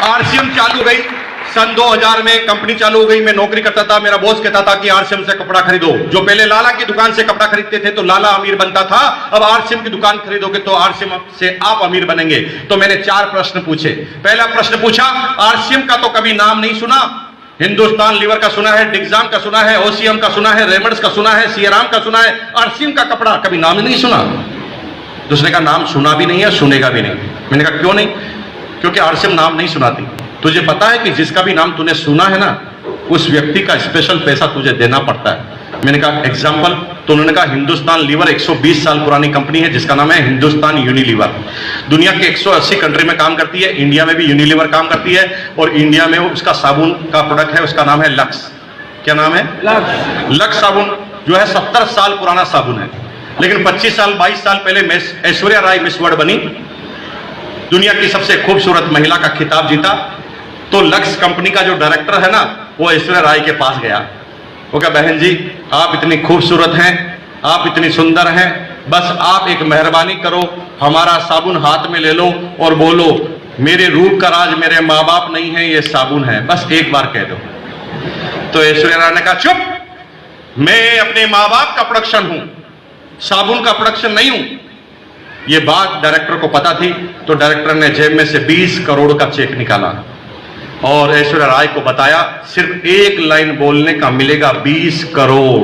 RCM चालू गई सन 2000 में, कंपनी चालू हो गई। मैं नौकरी करता था, मेरा बॉस कहता था कि आरसीएम से कपड़ा खरीदो। जो पहले लाला की दुकान से कपड़ा खरीदते थे तो लाला अमीर बनता था, अब आरसीएम की दुकान खरीदोगे तो आरसीएम से आप अमीर बनेंगे। तो मैंने 4 प्रश्न पूछे। पहला प्रश्न पूछा, आरसीएम का तो कभी नाम नहीं सुना, हिंदुस्तान लीवर का सुना है, डिक्सान का सुना है, ओसीएम का सुना है, रेमंड्स का सुना है, सियाराम का सुना है, आरसीएम का कपड़ा कभी नाम नहीं सुना। दूसरे का नाम सुना भी नहीं है, सुनेगा भी नहीं। मैंने कहा क्यों नहीं? क्योंकि आरसीएम नाम नहीं सुनाती। तुझे पता है कि जिसका भी नाम तूने सुना है ना, उस व्यक्ति का स्पेशल पैसा तुझे देना पड़ता है। मैंने कहा एग्जांपल, तो उन्होंने कहा हिंदुस्तान लीवर 120 साल पुरानी कंपनी है जिसका नाम है हिंदुस्तान यूनिलीवर। दुनिया के 180 कंट्री में काम करती है, इंडिया में भी यूनिलीवर काम करती है, और इंडिया में उसका साबुन का प्रोडक्ट है, उसका नाम है लक्स। क्या नाम है? लक्स साबुन जो है 70 साल पुराना साबुन है। लेकिन 25 साल 22 साल पहले ऐश्वर्या राय मिस वर्ल्ड बनी, दुनिया की सबसे खूबसूरत महिला का खिताब जीता। तो लक्स कंपनी का जो डायरेक्टर है ना, वो ऐश्वर्या राय के पास गया। वो कहा बहन जी, आप इतनी खूबसूरत हैं, आप इतनी सुंदर हैं, बस आप एक मेहरबानी करो, हमारा साबुन हाथ में ले लो और बोलो मेरे रूप का राज मेरे माँ बाप नहीं है, ये साबुन है, बस एक बार कह दो। तो ऐश्वर्या राय ने कहा चुप, मैं अपने माँ बाप का प्रोडक्शन हूं, साबुन का प्रोडक्शन नहीं हूं। ये बात डायरेक्टर को पता थी, तो डायरेक्टर ने जेब में से 20 करोड़ का चेक निकाला और ऐश्वर्या राय को बताया सिर्फ एक लाइन बोलने का मिलेगा 20 करोड़।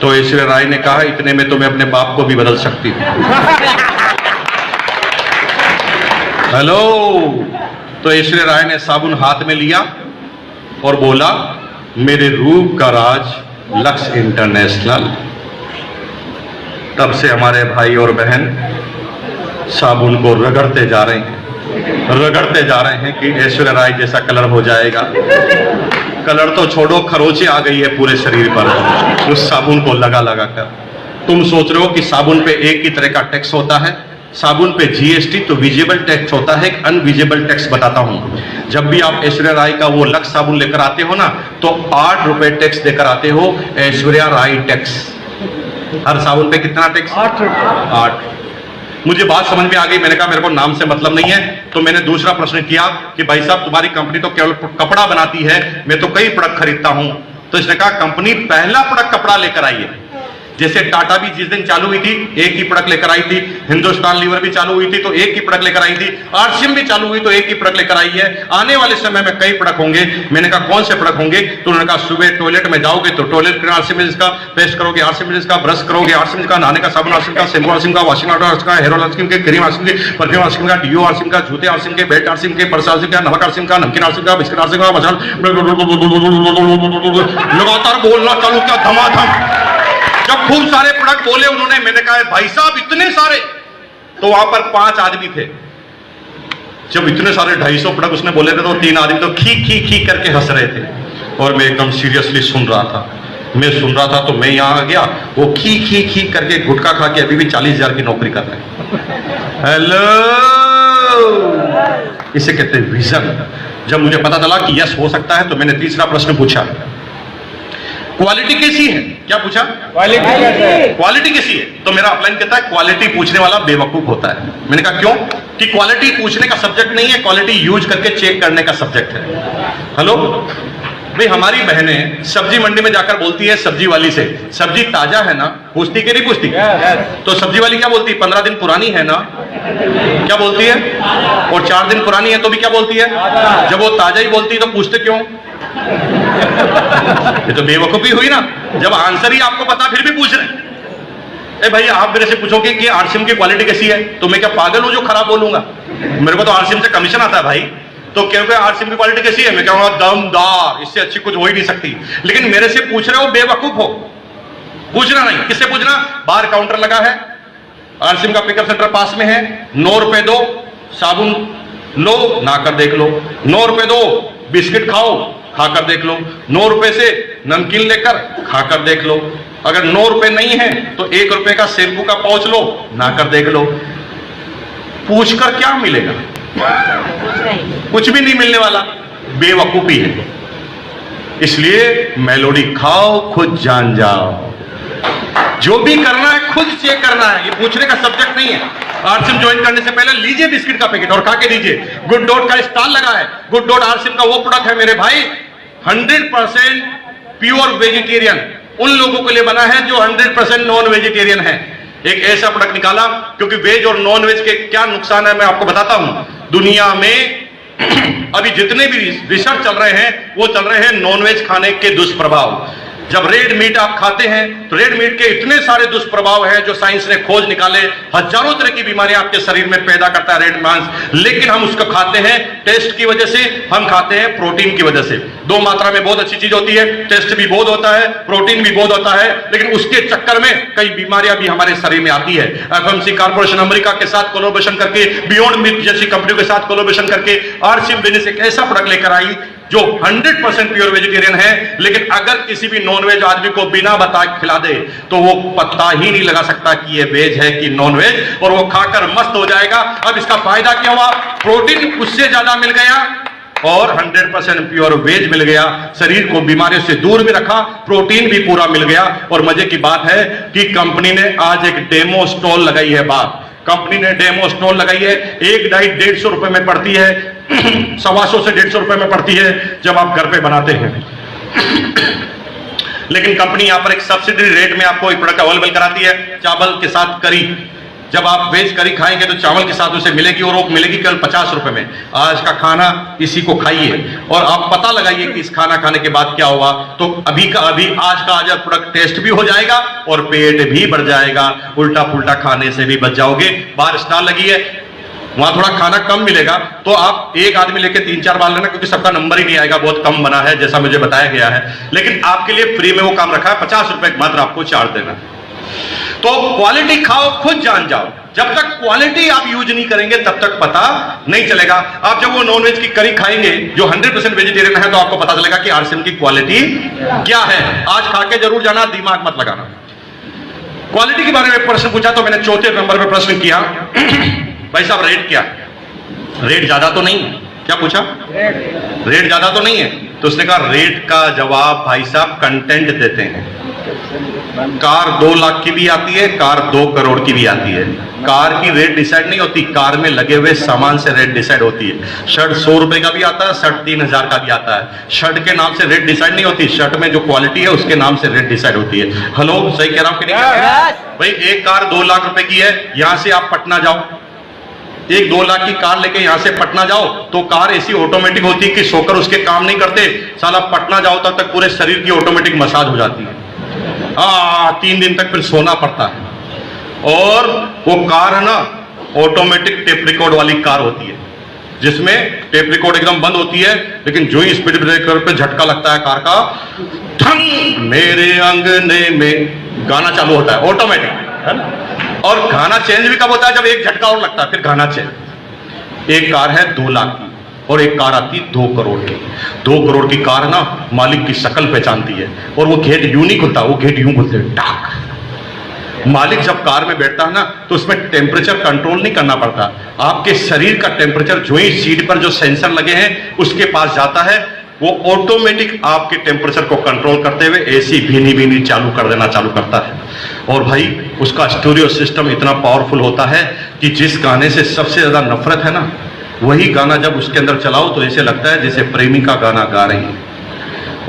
तो ऐश्वर्या राय ने कहा इतने में तो मैं अपने बाप को भी बदल सकती हूं। हेलो। तो ऐश्वर्या राय ने साबुन हाथ में लिया और बोला मेरे रूप का राज लक्स इंटरनेशनल। तब से हमारे भाई और बहन साबुन को रगड़ते जा रहे हैं कि ऐश्वर्या राय जैसा कलर हो जाएगा। कलर तो छोड़ो, खरोंचे आ गई है पूरे शरीर पर उस साबुन को लगा कर। तुम सोच रहे हो कि साबुन पे एक ही तरह का टैक्स होता है? साबुन पे जीएसटी तो विजिबल टैक्स होता है, एक अनविजिबल टैक्स बताता हूं। जब भी आप ऐश्वर्या राय का वो लक्स साबुन लेकर आते हो ना, तो 8 रुपए टैक्स देकर आते हो, ऐश्वर्या राय टैक्स। हर साबुन पे कितना टैक्स? 8। मुझे बात समझ में आ गई। मैंने कहा मेरे को नाम से मतलब नहीं है। तो मैंने दूसरा प्रश्न किया कि भाई साहब तुम्हारी कंपनी तो केवल कपड़ा बनाती है, मैं तो कई प्रोडक्ट खरीदता हूं। तो इसने कहा कंपनी पहला प्रोडक्ट कपड़ा लेकर आई है। जैसे टाटा भी जिस दिन चालू हुई थी एक ही प्रोडक्ट लेकर आई थी, हिंदुस्तान लीवर भी चालू हुई थी तो एक ही प्रोडक्ट लेकर आई थी, आरसीएम भी चालू हुई तो एक ही प्रोडक्ट लेकर आई है। आने वाले समय में कई प्रोडक्ट होंगे। मैंने कहा कौन से प्रोडक्ट होंगे? तो उन्होंने कहा सुबह टॉयलेट में जाओगे तो टॉयलेट क्लीनर आरसीएम का, पेस्ट करोगे आरसीएम का, ब्रश करोगे आरसीएम का, नहाने का साबुन आरसीएम का, शैम्पू आरसीएम का, वॉशिंग पाउडर आरसीएम का, हेयर ऑयल आरसीएम के, क्रीम आरसीएम के, परफ्यूम आरसीएम का, डीओ आरसीएम का, जूते आरसीएम के, बेल्ट आरसीएम के, पर्स आरसीएम का, नमक आरसीएम का, नमकीन आरसीएम का, बिस्किट आरसीएम का, मसाला। लगातार बोलना चालू किया धमाधम। जब खूब सारे प्रोडक्ट बोले उन्होंने, मैंने कहा भाई साहब इतने सारे? तो वहां पर 5 आदमी थे। जब इतने सारे 250 प्रोडक्ट उसने बोले थे तो 3 आदमी तो खी करके हंस रहे थे और मैं एकदम सीरियसली सुन रहा था। तो मैं यहां आ गया, वो खी करके गुटखा खा के अभी भी 40,000 की नौकरी कर रहे हैं। हेलो, इसे कहते हैं विजन। जब मुझे पता चला कि यस हो सकता है तो मैंने तीसरा प्रश्न पूछा, क्वालिटी कैसी है? क्या पूछा? क्वालिटी कैसी है? तो मेरा अपलाइन कहता है क्वालिटी पूछने वाला बेवकूफ होता है। मैंने कहा क्यों? कि क्वालिटी पूछने का सब्जेक्ट नहीं है, क्वालिटी यूज करके चेक करने का सब्जेक्ट है। हेलो भाई, हमारी बहनें सब्जी मंडी में जाकर बोलती है सब्जी वाली से, सब्जी ताजा है ना? पूछती कि नहीं पूछती? तो सब्जी वाली क्या बोलती है? 15 दिन पुरानी है ना? क्या बोलती है? और 4 दिन पुरानी है तो भी क्या बोलती है? जब वो ताजा ही बोलती है तो पूछते क्यों? ये तो बेवकूफी हुई ना। जब आंसर ही आपको पता फिर भी पूछ रहे। भाई आप मेरे से पूछोगे कि आरसीएम की क्वालिटी कैसी है, तो मैं क्या पागल हूं जो खराब बोलूंगा? मेरे को तो आरसीएम से कमीशन आता है भाई। तो क्योंकि आरसीएम की क्वालिटी कैसी है, मैं कहूंगा दमदार, इससे अच्छी कुछ हो ही नहीं सकती। लेकिन मेरे से पूछ रहे हो बेवकूफ हो। पूछना नहीं। किससे पूछना? बाहर काउंटर लगा है, आरसीएम का पिकअप सेंटर पास में है, 9 रुपए दो, साबुन लो, नहाकर देख लो। 9 रुपए दो, बिस्किट खाओ, खाकर देख लो। 9 रुपए से नमकीन लेकर खाकर देख लो। अगर 9 रुपए नहीं है तो 1 रुपए का शैम्पू का पाउच लो, नहाकर देख लो। पूछकर क्या मिलेगा? कुछ भी नहीं मिलने वाला। बेवकूफी है। इसलिए मेलोडी खाओ, खुद जान जाओ। जो भी करना है खुद चेक करना है, ये पूछने का सब्जेक्ट नहीं है। आरसीएम ज्वाइन करने से पहले लीजिए बिस्किट का पैकेट और खा के दीजिए। गुड डॉट का स्टॉल लगा है। गुड डॉट आरसीएम का वो प्रोडक्ट है मेरे भाई 100% प्योर वेजिटेरियन, उन लोगों के लिए बना है जो 100% नॉन वेजिटेरियन है। एक ऐसा प्रोडक्ट निकाला, क्योंकि वेज और नॉन वेज के क्या नुकसान है मैं आपको बताता हूं। दुनिया में अभी जितने भी रिसर्च चल रहे हैं वो चल रहे हैं नॉन वेज खाने के दुष्प्रभाव। जब रेड मीट आप खाते हैं तो रेड मीट के इतने सारे दुष्प्रभाव हैं जो साइंस ने खोज निकाले, हजारों तरह की बीमारियां आपके शरीर में पैदा करता है रेड मांस, लेकिन हम उसको खाते हैं टेस्ट की वजह से, हम खाते हैं प्रोटीन की वजह से। दो मात्रा में बहुत अच्छी चीज होती है, टेस्ट भी बहुत होता है, प्रोटीन भी बहुत होता है, लेकिन उसके चक्कर में कई बीमारियां भी हमारे शरीर में आती है। एफएमसी कॉर्पोरेशन अमेरिका के साथ कोलैबोरेशन करके, बियॉन्ड मीट जैसी कंपनियों के साथ कोलैबोरेशन करके आरसीएम बिजनेस एक ऐसा प्रोडक्ट लेकर आई जो 100% प्योर वेजिटेरियन है, लेकिन अगर किसी भी नॉनवेज आदमी को बिना बताए खिला दे तो वो पता ही नहीं लगा सकता कि ये वेज है कि नॉन वेज, और वो खाकर मस्त हो जाएगा। अब इसका फायदा क्या हुआ? प्रोटीन उससे ज्यादा मिल गया और 100% प्योर वेज मिल गया, शरीर को बीमारियों से दूर भी रखा, प्रोटीन भी पूरा मिल गया। और मजे की बात है कि कंपनी ने आज एक डेमो स्टॉल लगाई है। बात कंपनी ने डेमो स्टॉल लगाई है। एक डाइट 150 रुपए में पड़ती है, 125 से 150 रुपए में पड़ती है जब आप घर पे बनाते हैं। लेकिन कंपनी यहां पर एक सब्सिडी रेट में आपको एक प्रोडक्ट अवेलेबल कराती है, चावल के साथ करी। जब आप वेज करी खाएंगे तो चावल के साथ उसे मिलेगी और वो मिलेगी केवल 50 रुपए में। आज का खाना इसी को खाइए और आप पता लगाइए कि इस खाना खाने के बाद क्या होगा। तो अभी का अभी आज का आज प्रोडक्ट टेस्ट भी हो जाएगा और पेट भी बढ़ जाएगा, उल्टा पुल्टा खाने से भी बच जाओगे। बाहर स्टॉल लगी है, वहां थोड़ा खाना कम मिलेगा, तो आप एक आदमी लेके 3-4 बार लेना, क्योंकि सबका नंबर ही नहीं आएगा, बहुत कम बना है जैसा मुझे बताया गया है। लेकिन आपके लिए फ्री में वो काम रखा है, 50 रुपए मात्र आपको चार्ज देना। तो क्वालिटी खाओ, खुद जान जाओ। जब तक क्वालिटी आप यूज नहीं करेंगे तब तक पता नहीं चलेगा। आप जब वो नॉनवेज की करी खाएंगे जो 100% वेजिटेरियन है तो आपको पता चलेगा कि आरसीएम की क्वालिटी क्या है। आज खा के जरूर जाना, दिमाग मत लगाना। क्वालिटी के बारे में प्रश्न पूछा तो मैंने चौथे नंबर पर प्रश्न किया, भाई साहब रेट क्या? रेट ज्यादा तो नहीं? क्या पूछा? रेट ज्यादा तो नहीं है? तो उसने कहा रेट का जवाब भाई साहब कंटेंट देते हैं। कार 2 लाख की भी आती है, कार 2 करोड़ की भी आती है। कार की रेट डिसाइड नहीं होती, कार में लगे हुए सामान से रेट डिसाइड होती है। शर्ट 100 रुपए का भी आता है, शर्ट 3000 का भी आता है। शर्ट के नाम से रेट डिसाइड नहीं होती, शर्ट में जो क्वालिटी है उसके नाम से रेट डिसाइड होती है। हेलो, सही कह रहा हूं कि नहीं? भाई एक कार 2 लाख रुपए की है, यहां से आप पटना जाओ, एक 2 लाख की कार लेके यहां से पटना जाओ तो कार ऐसी ऑटोमेटिक होती है कि सोकर उसके काम नहीं करते। साला पटना जाओ तब तक पूरे शरीर की ऑटोमेटिक मसाज हो जाती है। 3 दिन तक फिर सोना पड़ता है। और वो कार है ना, ऑटोमेटिक टेप रिकॉर्ड वाली कार होती है, जिसमें टेप रिकॉर्ड एकदम बंद होती है, लेकिन जो ही स्पीड ब्रेकर पे झटका लगता है कार का, ठंग मेरे अंगने में गाना चालू होता है ऑटोमेटिक, है ना। और गाना चेंज भी कब होता है? जब एक झटका और लगता है फिर गाना चेंज। एक कार है 2 लाख की और एक कार आती 2 करोड़ की। 2 करोड़ की कार ना मालिक की शक्ल पहचानती है और वो गेट यूं नहीं खुलता, वो गेट यूं खुलते हैं टाक। मालिक जब कार में बैठता है ना तो उसमें टेम्परेचर कंट्रोल नहीं करना पड़ता, आपके शरीर का टेम्परेचर जो ही सीट पर जो सेंसर लगे हैं उसके पास जाता है, वो ऑटोमेटिक आपके टेम्परेचर को कंट्रोल करते हुए एसी भीनी भीनी चालू कर देना चालू करता है। और भाई उसका स्टूडियो सिस्टम इतना पावरफुल होता है कि जिस गाने से सबसे ज्यादा नफरत है ना, वही गाना जब उसके अंदर चलाओ तो ऐसे लगता है जैसे प्रेमिका गाना गा रही है।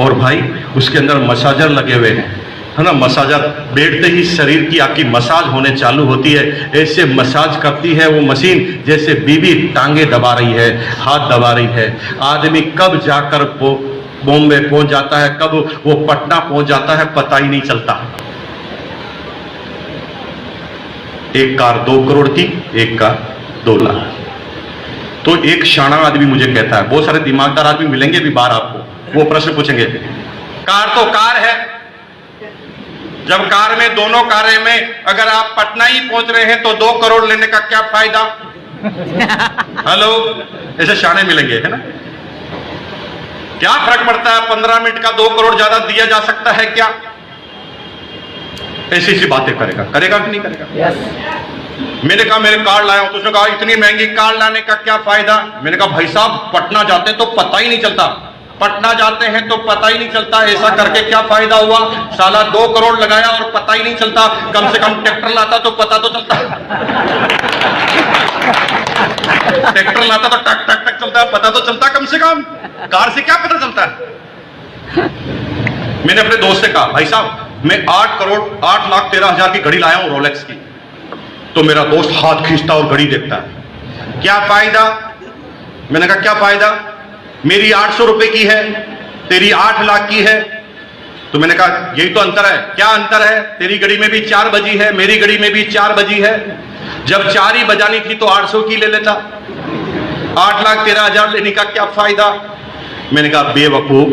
और भाई उसके अंदर मसाजर लगे हुए हैं, है ना। मसाजर बैठते ही शरीर की आपकी मसाज होने चालू होती है, ऐसे मसाज करती है वो मशीन जैसे बीवी टांगे दबा रही है, हाथ दबा रही है। आदमी कब जाकर बॉम्बे पहुंच जाता है, कब वो पटना पहुंच जाता है, पता ही नहीं चलता। एक कार 2 करोड़ की, एक कार 2 लाख। तो एक शाना आदमी मुझे कहता है, बहुत सारे दिमागदार आदमी मिलेंगे भी बाहर आपको, वो प्रश्न पूछेंगे, कार तो कार है, जब कार में दोनों कारें में अगर आप पटना ही पहुंच रहे हैं तो 2 करोड़ लेने का क्या फायदा? हेलो, ऐसे शाने मिलेंगे, है ना। क्या फर्क पड़ता है? 15 मिनट का 2 करोड़ ज्यादा दिया जा सकता है क्या? ऐसी सी बातें करेगा, करेगा कि नहीं करेगा? yes. मैंने कहा मेरे कार लाया हूं, तो उसने कहा इतनी महंगी कार लाने का क्या फायदा? मैंने कहा भाई साहब पटना जाते तो पता ही नहीं चलता, पटना जाते हैं तो पता ही नहीं चलता ऐसा करके क्या फायदा हुआ, साला 2 करोड़ लगाया और पता ही नहीं चलता। कम से कम ट्रैक्टर लाता तो पता तो चलता, ट्रैक्टर लाता तो टक टक टक चलता, पता तो चलता कम से कम। कार से क्या पता चलता है। मैंने अपने दोस्त से कहा, भाई साहब मैं 8,13,000 की घड़ी लाया हूं रोलेक्स की। तो मेरा दोस्त हाथ खींचता और घड़ी देखता है, क्या फायदा। मैंने कहा क्या फायदा, मेरी 800 रुपए की है, तेरी 8 लाख की है। तो मैंने कहा यही तो अंतर है। क्या अंतर है, तेरी घड़ी में भी 4 बजी है, मेरी घड़ी में भी 4 बजी है। जब 4 ही बजानी थी तो 800 की ले लेता, 8,13,000 लेने का क्या फायदा। मैंने कहा बेवकूफ,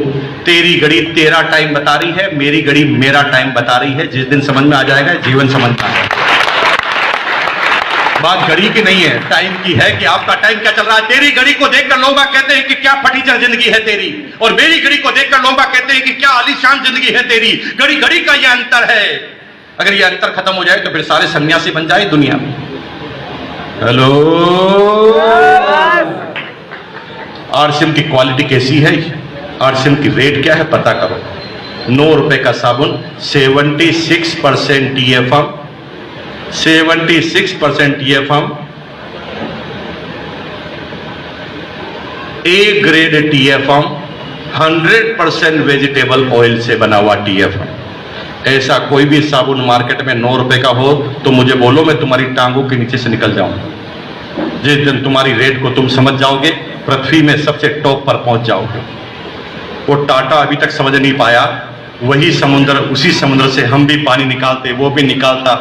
तेरी घड़ी तेरा टाइम बता रही है, मेरी घड़ी मेरा टाइम बता रही है। जिस दिन समझ में आ जाएगा जीवन समझना है। बात घड़ी की नहीं है, टाइम की है कि आपका टाइम क्या चल रहा है। तेरी घड़ी को देखकर लोग कहते हैं कि क्या फटीचर जिंदगी है तेरी, और मेरी घड़ी को देखकर लोग कहते हैं कि क्या आलीशान जिंदगी है तेरी। घड़ी घड़ी का यह अंतर है। अगर यह अंतर खत्म हो जाए तो फिर सारे सन्यासी बन जाए दुनिया में। हेलो, आरसीएम की क्वालिटी कैसी है, आरसीएम की रेट क्या है पता करो। 9 रुपए का साबुन, 76% TFM, 76% TFM, A grade TFM, 100% vegetable oil से बना हुआ TFM। ऐसा कोई भी साबुन मार्केट में 9 रुपए का हो तो मुझे बोलो, मैं तुम्हारी टांगों के नीचे से निकल जाऊंगा। जिस दिन तुम्हारी रेट को तुम समझ जाओगे, पृथ्वी में सबसे टॉप पर पहुंच जाओगे। वो टाटा अभी तक समझ नहीं पाया, वही समुद्र, उसी समुद्र से हम भी पानी निकालते, वो भी निकालता,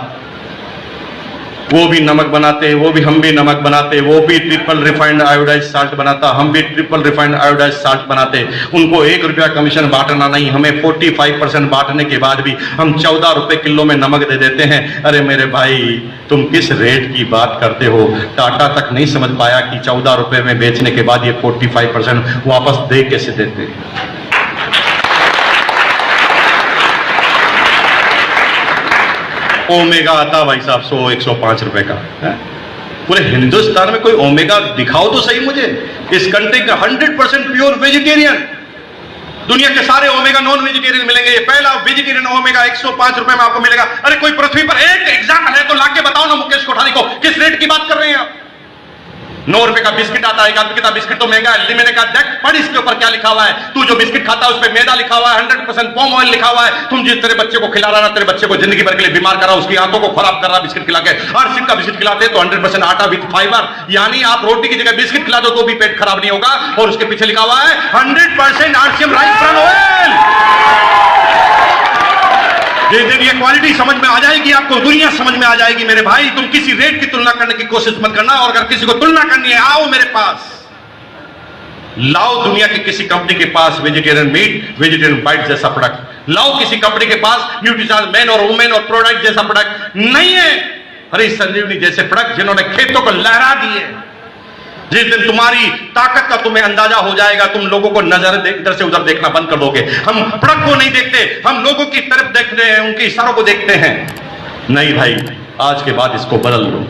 वो भी नमक बनाते, वो भी हम भी नमक बनाते, वो भी ट्रिपल रिफाइंड आयोडाइज साल्ट बनाता, हम भी ट्रिपल रिफाइंड आयोडाइज साल्ट बनाते। उनको 1 रुपया कमीशन बांटना नहीं, हमें 45% बांटने के बाद भी हम 14 रुपए किलो में नमक दे देते हैं। अरे मेरे भाई, तुम किस रेट की बात करते हो। टाटा तक नहीं समझ पाया कि 14 रुपए में बेचने के बाद ये 45% वापस दे कैसे देते। ओमेगा आता भाई साहब 100-105 रुपए का है? पूरे हिंदुस्तान में कोई ओमेगा दिखाओ तो सही मुझे। इस कंट्री का 100% प्योर वेजिटेरियन, दुनिया के सारे ओमेगा नॉन वेजिटेरियन मिलेंगे। पहला वेजिटेरियन ओमेगा 105 रुपए में आपको मिलेगा। अरे कोई पृथ्वी पर एक एग्जाम्पल है तो लाके बताओ ना मुकेश कोठारी को, किस रेट की बात कर रहे हैं आप। 9 रुपए का बिस्किट आता है, एक आदमी कहता बिस्किट तो महंगा है। मैंने कहा देख, पढ़ इसके ऊपर क्या लिखा हुआ है। तू जो बिस्किट खाता है उस पर मैदा लिखा हुआ है, 100% पॉम ऑयल लिखा हुआ है। तुम जिस तेरे बच्चे को खिला रहा, तेरे बच्चे को जिंदगी भर के लिए बीमार कर रहा, उसकी आंतों को खराब कर रहा बिस्किट खिला के। आरसीएम का बिस्किट खिलाते तो 100% आटा विद फाइबर, यानी आप रोटी की जगह बिस्किट खिला दो तो भी पेट खराब नहीं होगा। और उसके पीछे लिखा हुआ है 100% आरसीएम राइस ब्रान ऑयल। जिस दिन ये क्वालिटी समझ में आ जाएगी, आपको दुनिया समझ में आ जाएगी। मेरे भाई, तुम किसी रेट की तुलना करने की कोशिश मत करना, और अगर किसी को तुलना करनी है आओ मेरे पास, लाओ दुनिया की किसी कंपनी के पास वेजिटेरियन मीट, वेजिटेरियन बाइट जैसा प्रोडक्ट लाओ। किसी कंपनी के पास न्यूट्रिशन मैन और वुमेन और प्रोडक्ट जैसा प्रोडक्ट नहीं है। हरी संजीवनी जैसे प्रोडक्ट जिन्होंने खेतों को लहरा दिए। जिस दिन तुम्हारी ताकत का तुम्हें अंदाजा हो जाएगा, तुम लोगों को नजर इधर से उधर देखना बंद कर दोगे। हम प्रोडक्ट को नहीं देखते, हम लोगों की तरफ देखते हैं, उनके इशारों को देखते हैं। नहीं भाई, आज के बाद इसको बदल लो।